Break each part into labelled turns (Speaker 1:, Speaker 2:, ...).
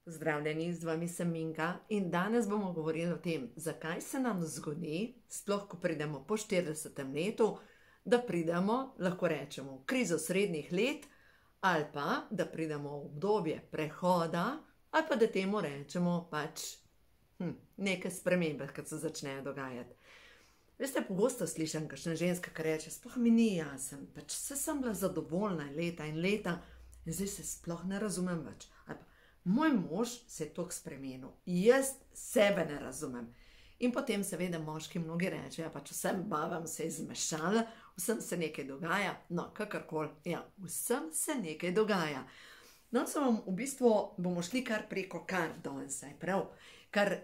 Speaker 1: Pozdravljeni, z vami sem Minka in danes bomo govorili o tem, zakaj se nam zgodi, sploh ko pridemo po 40. letu, da pridemo, lahko rečemo, v krizo srednjih let ali pa, da pridemo v obdobje prehoda ali pa, da temu rečemo pač neke spremembe, ki se začnejo dogajati. Veste, pogosto slišim kakšna ženska, ki reče, sploh mi ni jasen, pač vse sem bila zadovoljna leta in leta in zdaj se sploh ne razumem več. Ali pa, moj mož se je toliko spremenil, jaz sebe ne razumem. In potem seveda moški mnogi rečejo, pač vsem bavam se je zmešala, vsem se nekaj dogaja, no, kakorkoli, ja, vsem se nekaj dogaja. No, v bistvu bomo šli kar preko kart danes, ker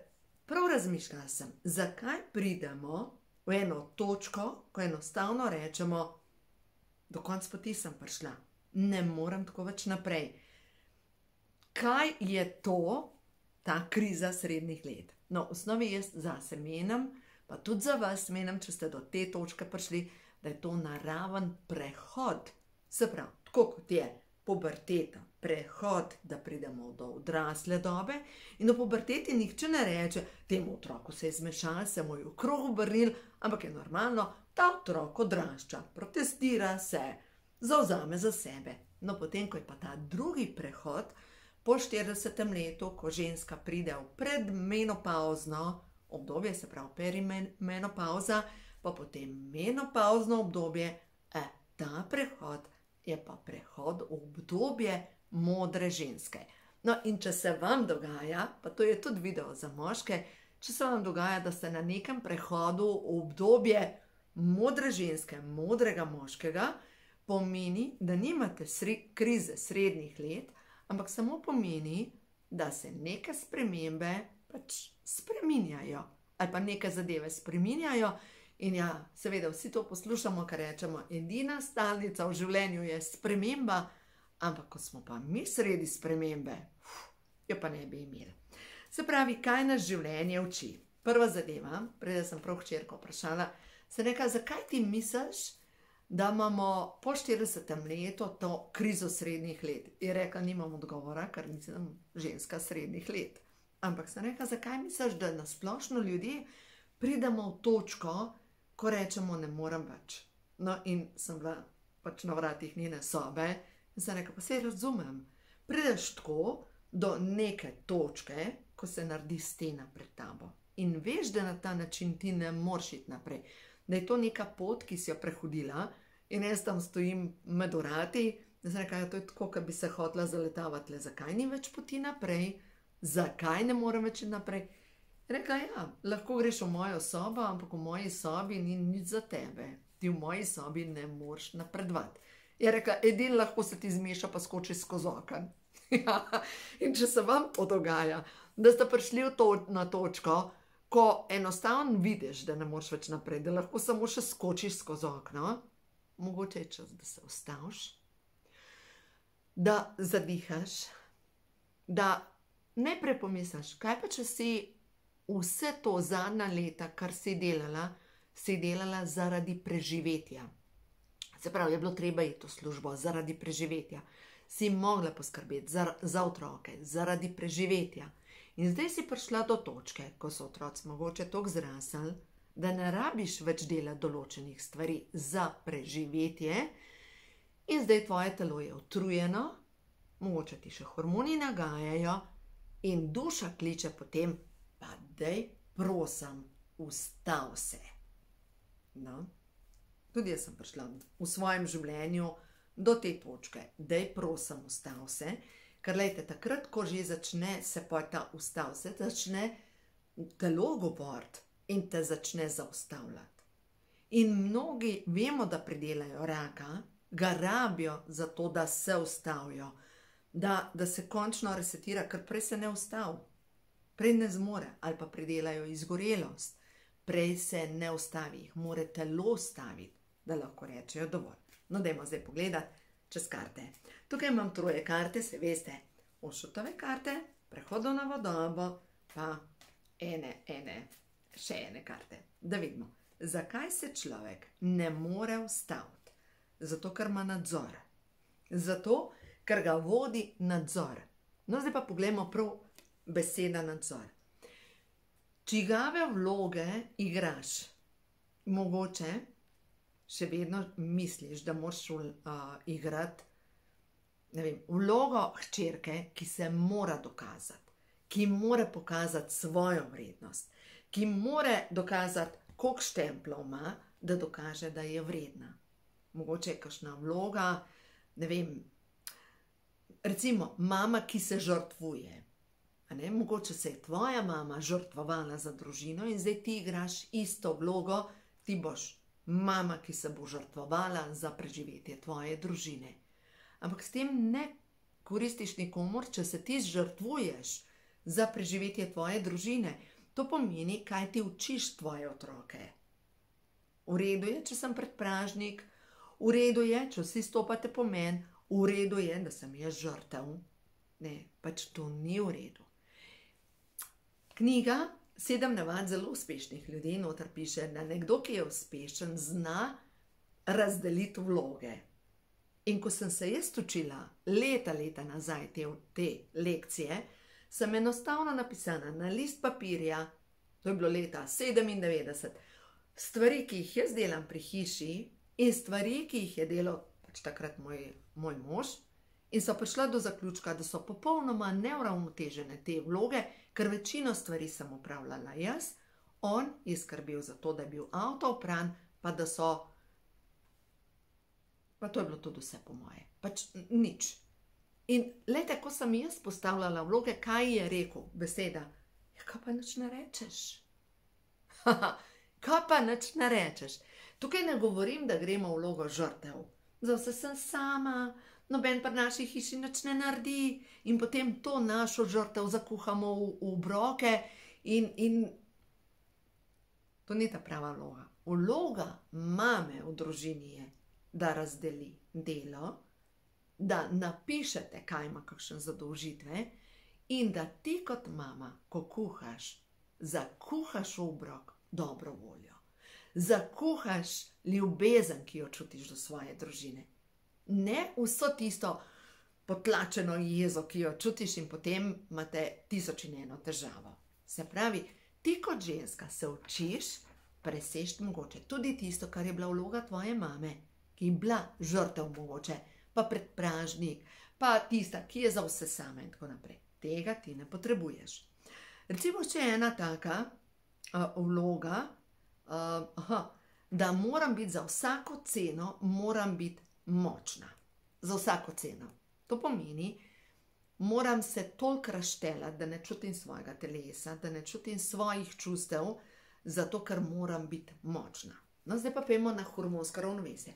Speaker 1: prav razmišljala sem, zakaj pridemo v eno točko, ko enostavno rečemo, do konca poti sem prišla, ne morem tako več naprej. Kaj je to, ta kriza srednjih let? No, v osnovi jaz zase menim, pa tudi za vas menim, če ste do te točke prišli, da je to naraven prehod. Se pravi, tako kot je puberteta, prehod, da pridemo do odrasle dobe in do puberteti nihče ne reče, temu otroku se je zmešal, se mu je v krog obrnil, ampak je normalno, ta otrok odrašča, protestira se, zavzame za sebe. No, potem, ko je pa ta drugi prehod, po 40. letu, ko ženska pride v predmenopauzno obdobje, se pravi perimenopauza, pa potem menopauzno obdobje, ta prehod je pa prehod v obdobje modre ženske. No, in če se vam dogaja, pa to je tudi video za moške, če se vam dogaja, da ste na nekem prehodu v obdobje modre ženske, modrega moškega, pomeni, da nimate krize srednjih let, ampak samo pomeni, da se neke spremembe pač spreminjajo ali pa neke zadeve spreminjajo in ja, seveda vsi to poslušamo, kar rečemo, edina stalnica v življenju je sprememba, ampak ko smo pa mi sredi spremembe, jo pa ne bi imeli. Se pravi, kaj nas življenje uči? Prva zadeva, preden sem prav hčerko vprašala, se reka, zakaj ti misliš, da imamo po 40. letu to krizo srednjih let? Je rekla, nimam odgovora, ker nisem ženska srednjih let. Ampak sem rekla, zakaj misliš, da nasplošno ljudje pridemo v točko, ko rečemo, ne morem več. No, in sem bila pač na vratih njene sobe in sem rekla, pa se razumem. Prideš tako do neke točke, ko se naredi stena pred tabo. In veš, da na ta način ti ne moreš iti naprej. Da je to neka pot, ki si jo prehodila in jaz tam stojim med vrati, da sem rekla, to je tako, kot bi se hotela zaletavati, zakaj ni več poti naprej, zakaj ne morem več naprej. Rekla, ja, lahko greš v mojo sobo, ampak v moji sobi ni nič za tebe, ti v moji sobi ne moreš napredovati. Je rekla, edino lahko se ti zmeša pa skoči skozi okno. Ja, in če se vam to dogaja, da ste prišli na točko, ko enostavno vidiš, da ne moreš več naprej, da lahko samo še skočiš skozi okno, mogoče je čas, da se ustaviš, da zadihaš, da najprej pomisliš, kaj pa če si vse to zadnja leta, kar si delala zaradi preživetja. Se pravi, je bilo treba iti v službo zaradi preživetja, si mogla poskrbeti za otroke, zaradi preživetja. In zdaj si prišla do točke, ko so otroci mogoče toliko zrasli, da ne rabiš več delati določenih stvari za preživetje in zdaj tvoje telo je utrujeno, mogoče ti še hormoni nagajajo in duša kliče potem, pa daj, prosim, ustavi se. No, tudi jaz sem prišla v svojem življenju do te točke, daj, prosim, ustavi se. Ker lejte, takrat, ko že začne se pa ta ustav, se začne telo govoriti in te začne zaustavljati. In mnogi vemo, da pridelajo raka, ga rabijo za to, da se ustavijo, da se končno resetira, ker prej se ne ustavi, prej ne zmore ali pa pridelajo izgorelost, prej se ne ustavi, jih mora telo ustaviti, da lahko rečejo dovolj. No, dajmo zdaj pogledati čez karte. Tukaj imam 3 karte, se veste, Ošutove karte, prehodovno dobo, pa še ene karte. Da vidimo, zakaj se človek ne more ustaviti? Zato, ker ima nadzor. Zato, ker ga vodi nadzor. No, zdaj pa pogledamo prav beseda nadzor. Čigave vloge igraš? Mogoče še vedno misliš, da moraš igrati, ne vem, vlogo hčerke, ki se mora dokazati, ki mora pokazati svojo vrednost, ki mora dokazati, koliko štemplov ima, da dokaže, da je vredna. Mogoče je kakšna vloga, ne vem, recimo mama, ki se žrtvuje. Mogoče se je tvoja mama žrtvovala za družino in zdaj ti igraš isto vlogo, ti boš mama, ki se bo žrtvovala za preživetje tvoje družine. Ampak s tem ne koristiš nikomur, če se ti žrtvuješ za preživetje tvoje družine. To pomeni, kaj ti učiš tvoje otroke. V redu je, če sem predpražnik, v redu je, če vsi stopate po meni, v redu je, da sem jaz žrtev. Ne, pač to ni v redu. Knjiga 7 navad zelo uspešnih ljudi noter piše, da nekdo, ki je uspešen, zna razdeliti vloge. In ko sem se jaz učila leta nazaj te lekcije, sem enostavno napisala na list papirja, to je bilo leta 97, stvari, ki jih jaz delam pri hiši in stvari, ki jih je delal pač takrat moj mož, in so prišla do zaključka, da so popolnoma neuravnotežene te vloge, ker večino stvari sem opravljala jaz, on je skrbel za to, da je bil avto opran, pa da so, pa to je bilo tudi vse po moje, pač nič. In lejte, ko sem jaz postavljala vloge, kaj je rekel beseda? Ja, kaj pa nič ne rečeš? Kaj pa nič ne rečeš? Tukaj ne govorim, da gremo v vlogo žrtev. Za vse sem sama, noben pri naši hiši nič ne naredi in potem to našo žrtev zakuhamo v obroke in to ni ta prava vloga. Vloga mame v družini je, da razdeli delo, da napišete, kaj ima kakšen zadolžitve in da ti kot mama, ko kuhaš, zakuhaš v obrok dobro voljo. Zakuhaš ljubezen, ki jo čutiš do svoje družine. Ne vso tisto potlačeno jezo, ki jo čutiš in potem imate 1001 težavo. Se pravi, ti kot ženska se učiš presežiti mogoče tudi tisto, kar je bila vloga tvoje mame, ki je bila žrtev mogoče, pa predpražnik, pa tista, ki je za vse sama in tako naprej. Tega ti ne potrebuješ. Recimo, če je ena taka vloga, da moram biti za vsako ceno, moram biti močna. Za vsako ceno. To pomeni, moram se toliko razštelati, da ne čutim svojega telesa, da ne čutim svojih čustev, zato ker moram biti močna. No, zdaj pa pojmo na hormonsko ravnovesje.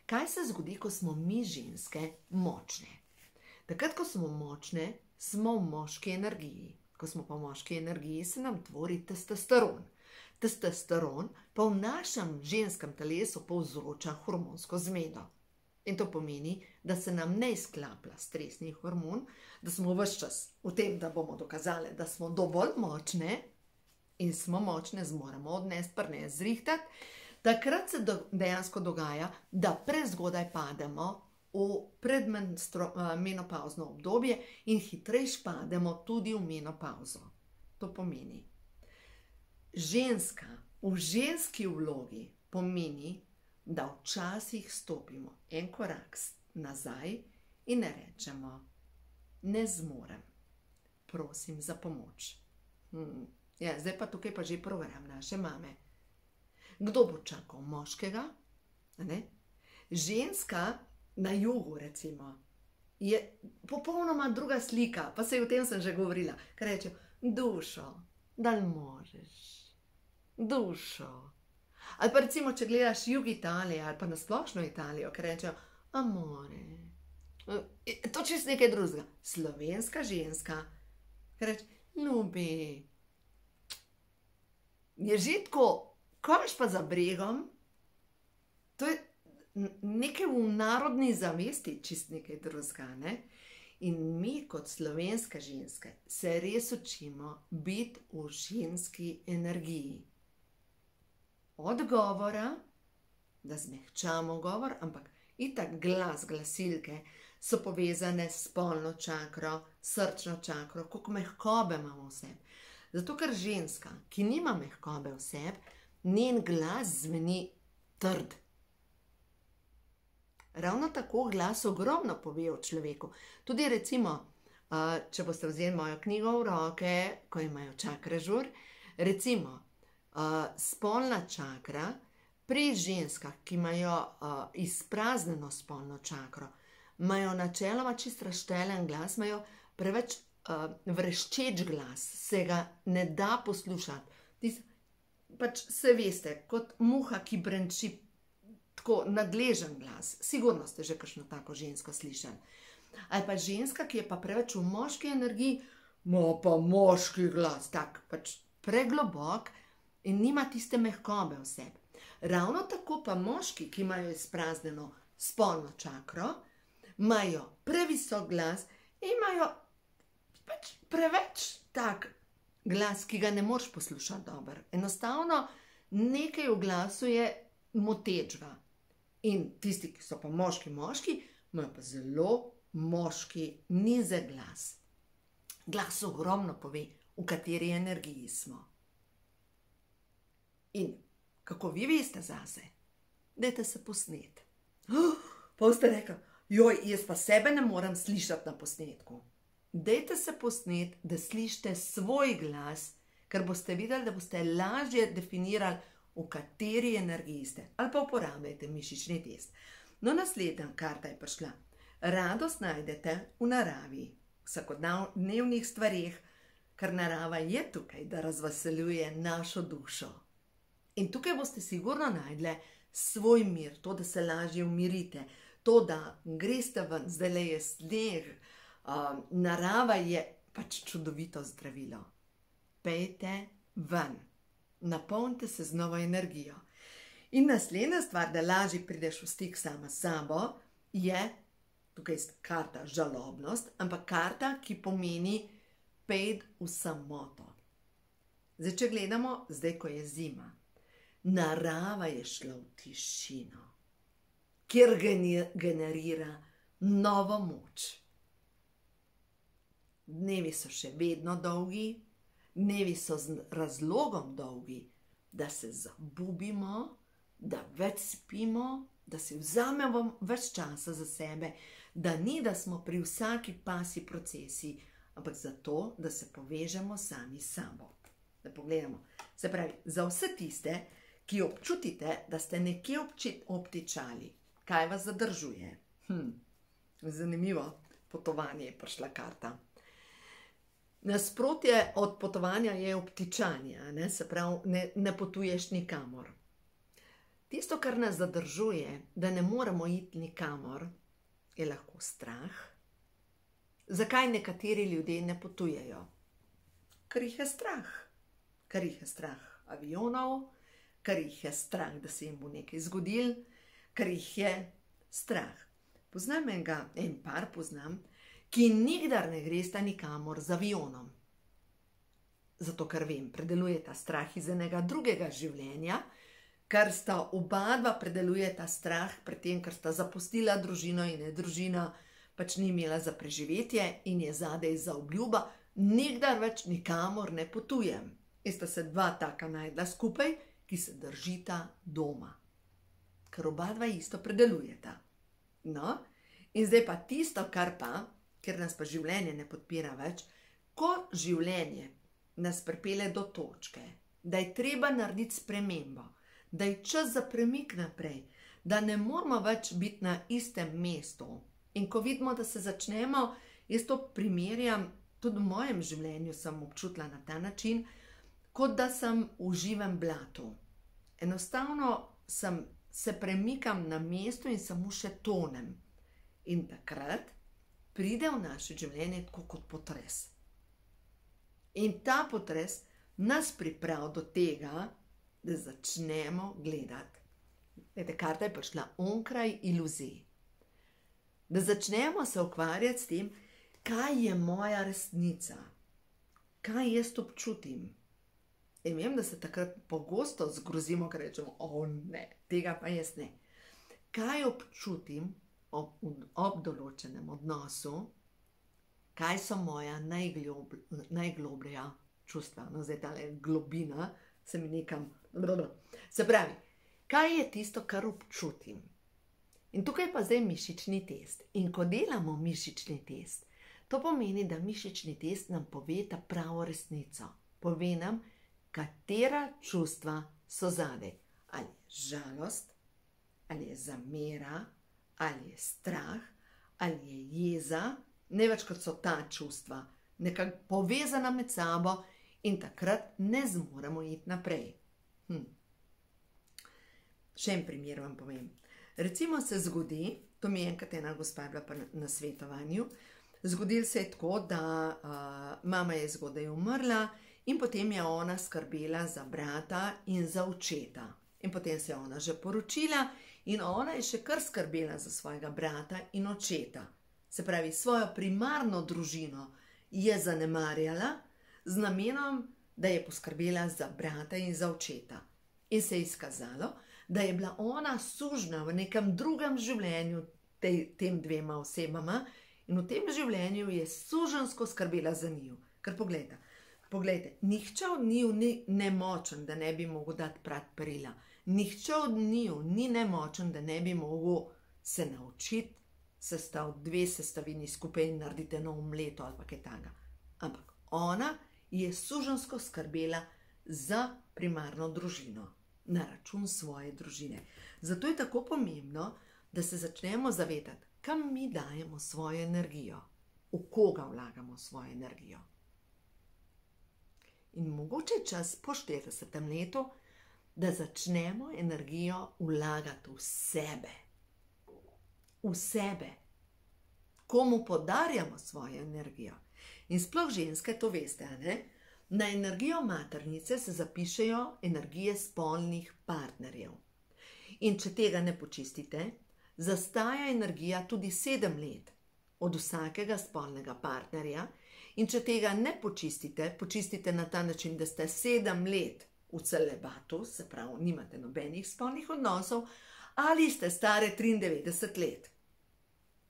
Speaker 1: Kaj se zgodi, ko smo mi ženske močne? Takrat, ko smo močne, smo v moški energiji. Ko smo pa v moški energiji, se nam tvori testosteron. Testosteron pa v našem ženskem telesu povzroča hormonsko zmedo. In to pomeni, da se nam ne izklaplja stresni hormon, da smo ves čas v tem, da bomo dokazali, da smo dovolj močne in smo močne, zmoremo odnesti, prinesti, zrihtati. Takrat se dejansko dogaja, da prezgodaj pademo v predmenopavzno obdobje in hitrejš pademo tudi v menopavzo. To pomeni, ženska v ženski vlogi pomeni, da včasih stopimo en korak nazaj in ne rečemo, ne zmorem, prosim za pomoč. Ja, zdaj pa tukaj pa že program naše mame. Kdo bo čakal moškega? Ženska na jugu, recimo, je popolnoma druga slika, pa saj o tem sem že govorila, ker reče, dušo, dal možeš, dušo. Ali pa recimo, če gledaš jug Italije ali pa nasplošno Italijo, ker rečejo, amore, to čist nekaj drugega. Slovenska ženska, ker reče, ljubi, je že tako, koš pa za bregom, to je nekaj v narodni zavesti, čist nekaj drugega, ne? In mi kot slovenske ženske se res učimo biti v ženski energiji. Od govora, da zmehčamo govor, ampak itak glas, glasilke so povezane s spolno čakro, srčno čakro, koliko mehkobe imamo v sebi. Zato, ker ženska, ki nima mehkobe v sebi, njen glas zveni trd. Ravno tako glas ogromno pove o človeku. Tudi recimo, če boste vzeli mojo knjigo v roke, ko imajo čakra žur, recimo, spolna čakra pri ženskah, ki imajo izpraznjeno spolno čakro, imajo načeloma čist razštelen glas, imajo preveč vreščeč glas, se ga ne da poslušati. Pač se veste, kot muha, ki brenči, tako nadležen glas. Sigurno ste že kakšno tako žensko slišali. Ali pa ženska, ki je pa preveč v moški energiji, ima pa moški glas, tak pač preglobok in nima tiste mehkobe v sebi. Ravno tako pa moški, ki imajo izpraznjeno spolno čakro, imajo previsok glas in imajo pač preveč tak glas, ki ga ne moreš poslušati dobro. Enostavno nekaj v glasu je motečega. In tisti, ki so pa moški, imajo pa zelo moški nizek glas. Glas ogromno pove, v kateri energiji smo. In kako vi veste zase? Dajte se posnet. Pa boste rekli, joj, jaz pa sebe ne moram slišati na posnetku. Dajte se posnet, da slišite svoj glas, ker boste videli, da boste lažje definirali, v kateri energiji ste. Ali pa uporabljajte mišični test. No, naslednja karta je prišla. Radost najdete v naravi, v vsakodnevnih stvarih, ker narava je tukaj, da razveseljuje našo dušo. In tukaj boste sigurno najdli svoj mir, to, da se lažje umirite, to, da greste ven, zdajle je sneg, narava je pač čudovito zdravilo. Pejte ven, napolnite se z novo energijo. In naslednja stvar, da lažje prideš v stik sama s sabo, je, tukaj je karta žalobnost, ampak karta, ki pomeni pejt v samoto. Zdaj, če gledamo, zdaj, ko je zima, narava je šla v tišino, kjer generira novo moč. Dnevi so še vedno dolgi, dnevi so z razlogom dolgi, da se zabubimo, da več spimo, da si vzamemo več časa za sebe, da ni, da smo pri vsaki pasji procesi, ampak zato, da se povežemo sami s sabo. Da pogledamo. Se pravi, za vse tiste, ki občutite, da ste nekje obtičali, kaj vas zadržuje? Zanimivo potovanje je prišla karta. Nasprotje od potovanja je obtičanje, se pravi, ne potuješ nikamor. Tisto, kar nas zadržuje, da ne moremo iti nikamor, je lahko strah. Zakaj nekateri ljudje ne potujejo? Ker jih je strah. Ker jih je strah avionov, ker jih je strah, da se jim bo nekaj zgodilo, ker jih je strah. Poznam en par poznam, ki nikdar ne gresta nikamor z avionom. Zato, ker vem, predelujeta strah iz enega drugega življenja, ker sta oba dva predelujeta strah pred tem, ker sta zapustila družino in je družina pač ni imela za preživetje in je zadej za obljuba, nikdar več nikamor ne potujem. In sta se dva taka najdla skupaj, ki se držita doma. Ker oba dva isto predelujeta. No, in zdaj pa tisto, kar pa, ker nas pa življenje ne podpira več, ko življenje nas pripelje do točke, da je treba narediti spremembo, da je čas za premik naprej, da ne moramo več biti na istem mestu. In ko vidimo, da se začnemo, jaz to primerjam, tudi v mojem življenju sem občutila na ta način, kot da sem v živem blatu. Enostavno se premikam na mestu in samo še tonem. In takrat pride v naše življenje tako kot potres. In ta potres nas pripravi do tega, da začnemo gledati. Glede, karta je prišla onkraj iluzij. Da začnemo se ukvarjati s tem, kaj je moja resnica, kaj jaz občutim. In vem, da se takrat pogosto zgrozimo, ker rečemo, o ne, tega pa jaz ne. Kaj občutim, ob določenem odnosu, kaj so moja najgloblja čustva. No, zdaj tale globina se mi nekam... Se pravi, kaj je tisto, kar občutim? In tukaj pa zdaj mišični test. In ko delamo mišični test, to pomeni, da mišični test nam pove ta pravo resnico. Pove nam, katera čustva so zadaj. Ali je žalost, ali je zamera, ali je strah, ali je jeza, ne več kot so ta čustva, nekako povezana med sabo in takrat ne zmoremo iti naprej. Še en primer vam povem. Recimo se zgodi, to mi je enkrat ena gospa bila pa na svetovanju, zgodilo se je tako, da mama je zgodaj umrla in potem je ona skrbela za brata in za očeta. In potem se je ona že poročila in ona je še kar skrbela za svojega brata in očeta. Se pravi, svojo primarno družino je zanemarjala z namenom, da je poskrbela za brata in za očeta. In se je izkazalo, da je bila ona sužnja v nekem drugem življenju tem dvema osebama in v tem življenju je suženjsko skrbela za njiju. Ker poglejte, nihče od njiju ni nemočen, da ne bi mogel dati prat perila. Nihče od njiju ni nemočen, da ne bi mogel se naučiti sestaviti dve sestavini skupaj in narediti eno omleto ali pa kaj takega. Ampak ona je suženjsko skrbela za primarno družino, na račun svoje družine. Zato je tako pomembno, da se začnemo zavedati, kam mi dajemo svojo energijo, v koga vlagamo svojo energijo. In mogoče je čas po 40. letu, da začnemo energijo vlagati v sebe. V sebe. Komu podarjamo svojo energijo. In sploh ženske to veste, ne? Na energijo maternice se zapišejo energije spolnih partnerjev. In če tega ne počistite, zastaja energija tudi 7 let od vsakega spolnega partnerja. In če tega ne počistite, počistite na ta način, da ste 7 let v celibatu, se pravi, nimate nobenih spolnih odnosov, ali ste stare 93 let.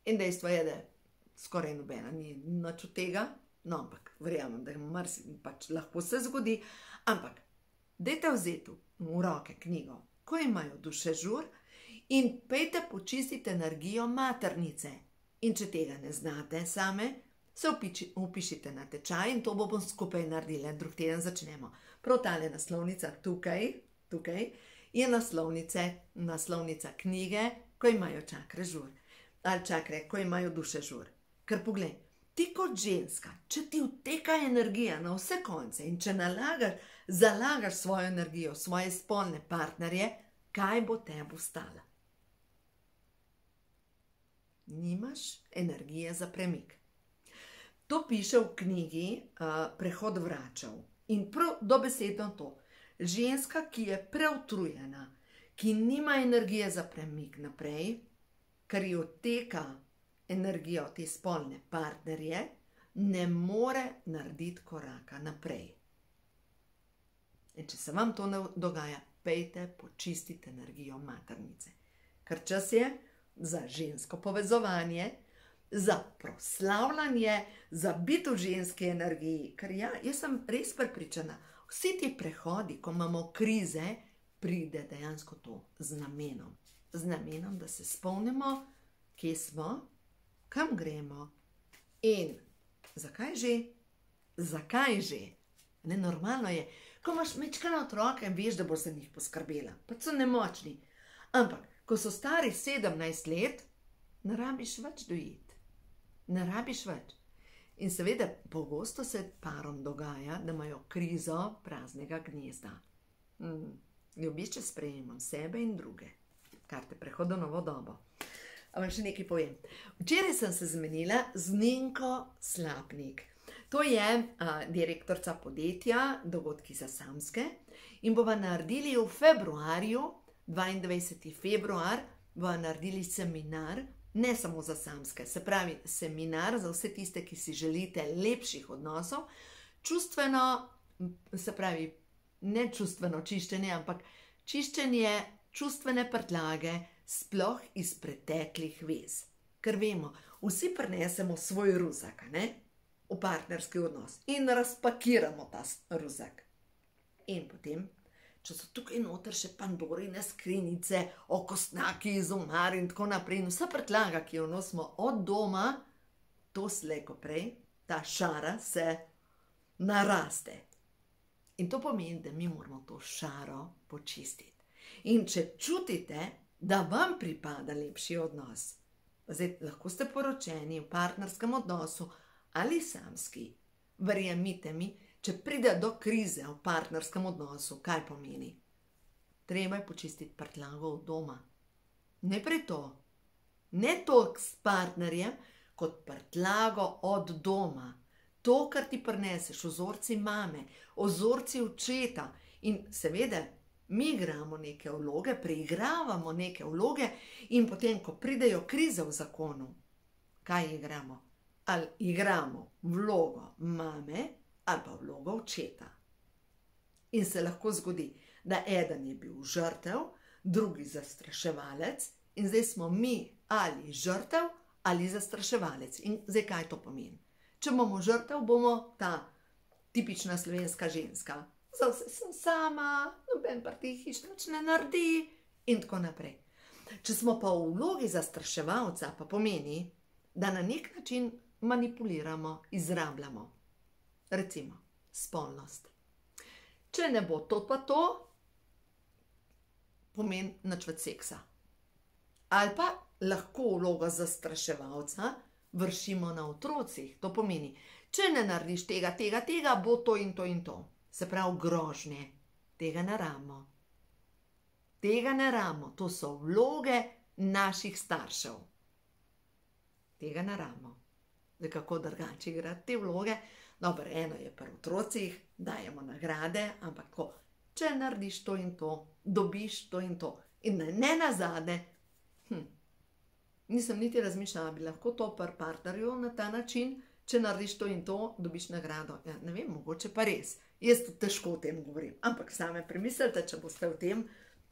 Speaker 1: In dejstvo je, da skoraj nobena ni nič od tega, no, ampak verjamem, da pač lahko se zgodi, ampak dajte vzeti v roke knjigo, ko imajo duše žur, in pejte počistiti energijo maternice. In če tega ne znate same, se upišite na tečaj in to bomo skupaj naredili. Drug teden začnemo. Prav tale naslovnica tukaj je naslovnica knjige, ko imajo čakre žur. Ali čakre, ko imajo duše žur. Ker poglej, ti kot ženska, če ti vteka energija na vse konce in če zalagaš svojo energijo, svoje spolne partnerje, kaj bo tebi ostalo? Nimaš energije za premik. To piše v knjigi Prehod vračev. In prav dobesedno to. Ženska, ki je preutrujena, ki nima energije za premik naprej, ker ji odteka energijo te spolne partnerje, ne more narediti koraka naprej. In če se vam to ne dogaja, pejte počistiti energijo maternice. Ker čas je za žensko povezovanje, za proslavljanje, za biti v ženski energiji. Ker ja, jaz sem res prepričana, vsi ti prehodi, ko imamo krize, pride dejansko to z namenom. Z namenom, da se spomnimo, kje smo, kam gremo in zakaj že? Zakaj že? Nenormalno je, ko imaš majčkene otroke in veš, da boš za njih poskrbela. Pa so nemočni. Ampak, ko so stari 17 let, ne rabiš več dojiti. Ne rabiš več. In seveda, pogosto se parom dogaja, da imajo krizo praznega gnezda. Ljubiče sprejemam sebe in druge. Karte prehod v novo dobo. A vam še nekaj povem. Včeraj sem se zmenila z Ninko Slapnik. To je direktorica podjetja Dogodki za samske in bova naredili v februarju, 22. februar, bova naredili seminar, ne samo za samske, se pravi seminar za vse tiste, ki si želite lepših odnosov, čustveno, se pravi ne čustveno čiščenje, ampak čiščenje čustvene prtljage, sploh iz preteklih vez. Ker vemo, vsi prinesemo svoj ruzak, ne? V partnerski odnos in razpakiramo ta ruzak. In potem, če so tukaj noter še Pandorine skrinjice, okostnjaki iz omar in tako naprej, in vsa prtljaga, ki jo nosimo od doma, to slej ko prej, ta šara se naraste. In to pomeni, da mi moramo to šaro počistiti. In če čutite, da vam pripada lepši odnos, zdaj lahko ste poročeni v partnerskem odnosu ali samski, verjemite mi, če pride do krize v partnerskem odnosu, kaj pomeni? Treba je počistiti prtljago od doma. Najprej to. Ne toliko s partnerjem, kot prtljago od doma. To, kar ti prineseš, vzorci mame, vzorci očeta. In seveda, mi igramo neke vloge, preigravamo neke vloge in potem, ko pridejo krize v zakonu, kaj igramo? Ali igramo vlogo mame ali pa vlogo očeta. In se lahko zgodi, da eden je bil žrtev, drugi zastraševalec in zdaj smo mi ali žrtev ali zastraševalec. In zdaj kaj to pomeni? Če bomo žrtev, bomo ta tipična slovenska ženska. Za vse sem sama, noben pa ti hiš nič ne naredi in tako naprej. Če smo pa v vlogi zastraševalca, pa pomeni, da na nek način manipuliramo, izrabljamo. Recimo, spolnost. Če ne bo to pa to, pomeni nič več seksa. Ali pa lahko vlogo zastraševalca vršimo na otrocih. To pomeni, če ne narediš tega, bo to in to in to. Se pravi grožnje. Tega ne rabimo. Tega ne rabimo. To so vloge naših staršev. Tega ne rabimo. Zdaj kako drugače igrati te vloge? Dobro, eno je pri otrocih, dajemo nagrade, ampak tako, če narediš to in to, dobiš to in to. In ne nazadnje, nisem niti razmišljala, bi lahko to pri partnerju na ta način, če narediš to in to, dobiš nagrado. Ja, ne vem, mogoče pa res. Jaz tudi težko o tem govorim, ampak same premislite, če boste v tem,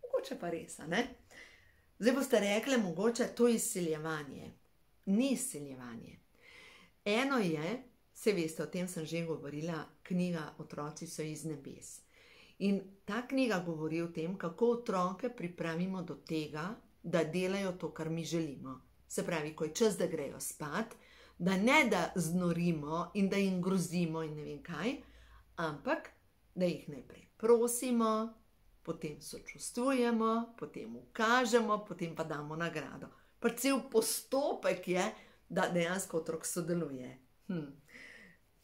Speaker 1: mogoče pa res, a ne? Zdaj boste rekli, mogoče to izsiljevanje. Ni izsiljevanje. Eno je, saj veste, o tem sem že govorila, knjiga Otroci so iz nebes. In ta knjiga govori o tem, kako otroke pripravimo do tega, da delajo to, kar mi želimo. Se pravi, ko je čas, da grejo spat, da ne da znorimo in da jim grozimo in ne vem kaj, ampak da jih najprej prosimo, potem sočustvujemo, potem ukažemo, potem pa damo nagrado. Pa cel postopek je, da dejansko otrok sodeluje.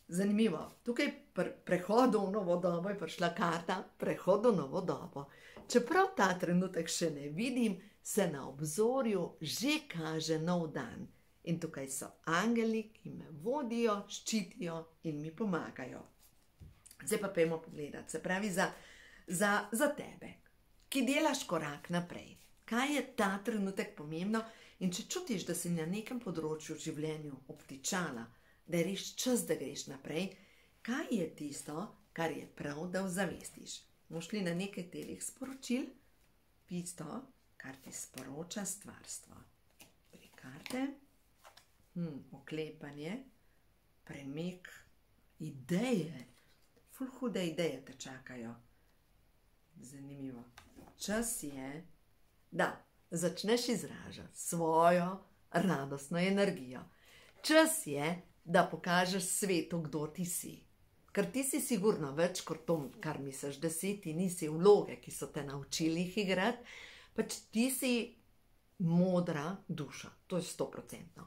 Speaker 1: Zanimivo. Tukaj pri prehodu v novo dobo je prišla karta prehod v novo dobo. Čeprav ta trenutek še ne vidim, se na obzorju že kaže nov dan. In tukaj so angeli, ki me vodijo, ščitijo in mi pomagajo. Zdaj pa pojmo pogledati, se pravi za tebe, ki delaš korak naprej. Kaj je ta trenutek pomembno? In če čutiš, da si na nekem področju v življenju obtičala, da je res čas, da greš naprej, kaj je tisto, kar je prav, da ozavestiš? Bomo šli na nekaj telih sporočil, tisto, kar ti sporoča stvarstvo. Tri karte, oklepanje, premik, ideje, ful hude ideje te čakajo. Zanimivo. Čas je, da začneš izražati svojo radostno energijo. Čas je, da pokažeš svetu, kdo ti si. Ker ti si sigurno več kot to, kar misliš, da si, ti nisi vloge, ki so te naučili jih igrati, pač ti si modra duša, to je 100%.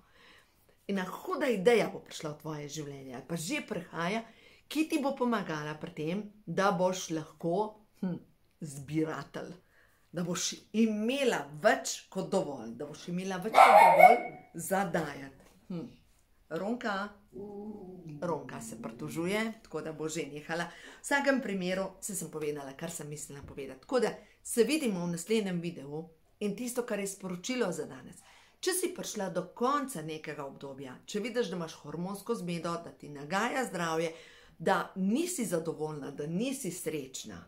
Speaker 1: Ena huda ideja bo prišla v tvoje življenje, ali pa že prihaja, ki ti bo pomagala pri tem, da boš lahko zbiratelj, da boš imela več kot dovolj, za dajati. Ronka se pritožuje, tako da bo že nehala. V vsakem primeru sem povedala, kar sem mislila povedati. Tako da se vidimo v naslednjem videu in tisto, kar je sporočilo za danes. Če si prišla do konca nekega obdobja, če vidiš, da imaš hormonsko zmedo, da ti nagaja zdravje, da nisi zadovoljna, da nisi srečna,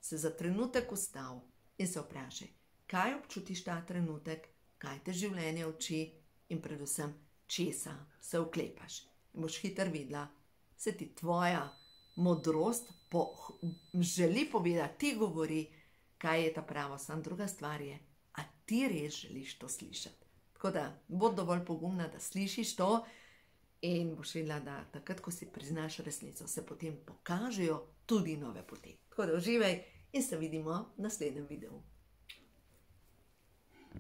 Speaker 1: se za trenutek ustavi in se vprašaj, kaj občutiš ta trenutek, kaj te življenje uči in predvsem česa se oklepaš. In boš hitro videla, se ti tvoja modrost želi povedati, ti govori, kaj je ta pravo, samo druga stvar je, a ti res želiš to slišati. Tako da bod dovolj pogumna, da slišiš to in boš videla, da takrat, ko si priznaš resnico, se potem pokažejo tudi nove poti. Tako da uživaj in se vidimo v naslednjem videu.